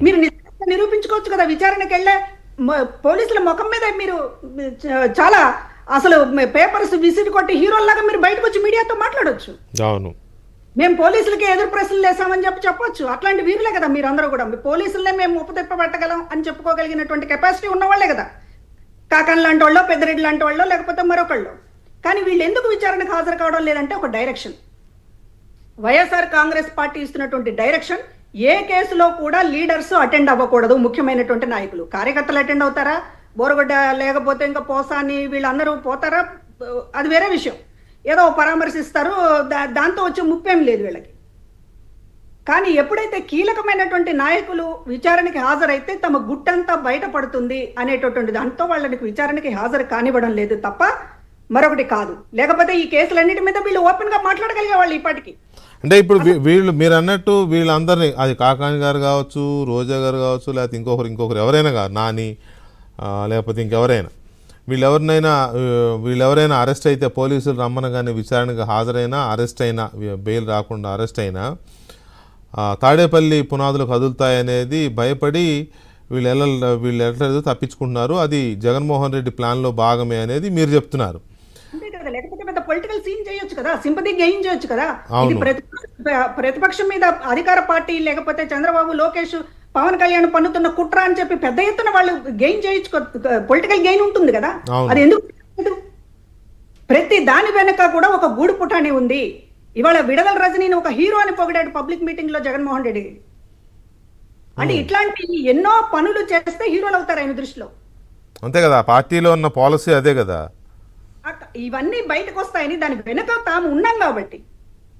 మీరు నిరూపించుకోవచ్చు కదా. విచారణకి వెళ్ళే పోలీసుల ముఖం మీద మీరు చాలా అసలు పేపర్స్ విసిరి కొట్టి హీరోల్లాగా మీరు బయటకు వచ్చి మీడియాతో మాట్లాడొచ్చు. అవును, మేము పోలీసులకి ఎదురు ప్రశ్నలు వేసామని చెప్పొచ్చు. అట్లాంటి వీరులే కదా మీరందరూ కూడా. పోలీసులనే మేము ఉపతిప్ప పెట్టగలం అని చెప్పుకోగలిగినటువంటి కెపాసిటీ ఉన్నవాళ్లే కదా. కాకన్ లాంటి వాళ్ళు, పెద్దరెడ్డి లాంటి వాళ్ళు, లేకపోతే మరొకళ్ళు. కానీ వీళ్ళు ఎందుకు విచారణకు హాజరు కావడం లేదంటే ఒక డైరెక్షన్. వైఎస్ఆర్ కాంగ్రెస్ పార్టీ ఇస్తున్నటువంటి డైరెక్షన్, ఏ కేసులో కూడా లీడర్స్ అటెండ్ అవ్వకూడదు. ముఖ్యమైనటువంటి నాయకులు, కార్యకర్తలు అటెండ్ అవుతారా, బోరగొడ్డ లేకపోతే ఇంకా పోసాని వీళ్ళందరూ పోతారా, అది వేరే విషయం. ఏదో పరామర్శిస్తారు, దాంతో వచ్చే ముప్పేం లేదు వీళ్ళకి. కానీ ఎప్పుడైతే కీలకమైనటువంటి నాయకులు విచారణకి హాజరైతే తమ గుట్టంతా బయటపడుతుంది అనేటటువంటి దాంతో వాళ్ళకి విచారణకి హాజరు కానివ్వడం లేదు తప్ప మరొకటి కాదు. లేకపోతే ఈ కేసులన్నిటి మీద వీళ్ళు ఓపెన్ గా మాట్లాడగలిగే వాళ్ళు ఇప్పటికీ. అంటే ఇప్పుడు వీళ్ళు మీరు అన్నట్టు వీళ్ళందరినీ, అది కాకాని గారు కావచ్చు, రోజా గారు కావచ్చు, లేకపోతే ఇంకొకరు ఎవరైనా కాదు, నాని లేకపోతే ఇంకెవరైనా, వీళ్ళెవరైనా అరెస్ట్ అయితే, పోలీసులు రమ్మనగానే విచారణకు హాజరైనా, అరెస్ట్ అయినా, బెయిల్ రాకుండా అరెస్ట్ అయినా తాడేపల్లి పునాదులు కదులుతాయనేది భయపడి వీళ్ళు వెళ్ళలేదు, తప్పించుకుంటున్నారు. అది జగన్మోహన్ రెడ్డి ప్లాన్లో భాగమే అనేది మీరు చెప్తున్నారు. అంతే కదా, లేకపోతే పెద్ద పొలిటికల్ సీన్ చేయొచ్చు కదా, సింపతి గెయిన్ చేయొచ్చు కదా. ఇది ప్రతిపక్షం మీద అధికార పార్టీ లేకపోతే చంద్రబాబు, లోకేష్, పవన్ కళ్యాణ్ పన్నుతున్న కుట్ర అని చెప్పి పెద్ద ఎత్తున వాళ్ళు గెయిన్ చేయొచ్చు, పొలిటికల్ గెయిన్ ఉంటుంది కదా. అది ఎందుకు? ప్రతి దాని వెనక కూడా ఒక గూడు పుటాని ఉంది. ఇవాళ విడుదల రజనీని ఒక హీరో అని పొగిడాడు పబ్లిక్ మీటింగ్ లో జగన్మోహన్ రెడ్డి. అంటే ఇట్లాంటి ఎన్నో పనులు చేస్తే హీరోలు అవుతారు ఆయన దృష్టిలో. అంతే కదా, పార్టీలో ఉన్న పాలసీ అదే కదా. ఇవన్నీ బయటకు వస్తాయని దాని వెనుక తాము ఉన్నాం కాబట్టి.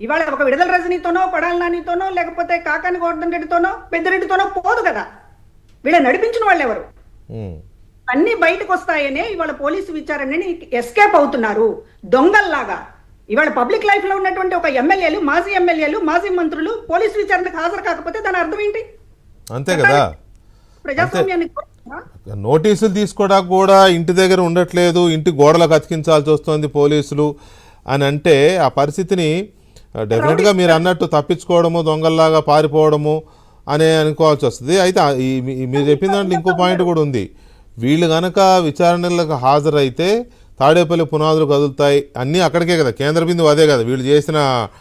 ఇవాళ ఒక విడుదల రజనీతోనో, కొడాలి నానితోనో, లేకపోతే కాకాని గోవర్ధన్ రెడ్డితోనో, పెద్దిరెడ్డితోనో పోదు కదా. వీళ్ళ నడిపించిన వాళ్ళు ఎవరు? అన్ని బయటకు వస్తాయనే ఇవాళ పోలీసు విచారణని ఎస్కేప్ అవుతున్నారు దొంగల్లాగా. ఇవాళ పబ్లిక్ లైఫ్ లో ఉన్నటువంటి ఒక ఎమ్మెల్యేలు, మాజీ మంత్రులు పోలీసు విచారణకు హాజరు కాకపోతే దాని అర్థం ఏంటి? అంతే కదా. ప్రజాస్వామ్యాన్ని నోటీసులు తీసుకోవడానికి కూడా ఇంటి దగ్గర ఉండట్లేదు, ఇంటి గోడలకు అతికించాల్సి వస్తుంది పోలీసులు అని అంటే, ఆ పరిస్థితిని డెఫినెట్గా మీరు అన్నట్టు తప్పించుకోవడము, దొంగల్లాగా పారిపోవడము అనే అనుకోవాల్సి వస్తుంది. అయితే మీరు చెప్పిన దాంట్లో ఇంకో పాయింట్ కూడా ఉంది. వీళ్ళు కనుక విచారణలకు హాజరైతే తాడేపల్లి పునాదులు కదులుతాయి, అన్నీ అక్కడికే కదా, కేంద్ర బిందువు అదే కదా వీళ్ళు చేసిన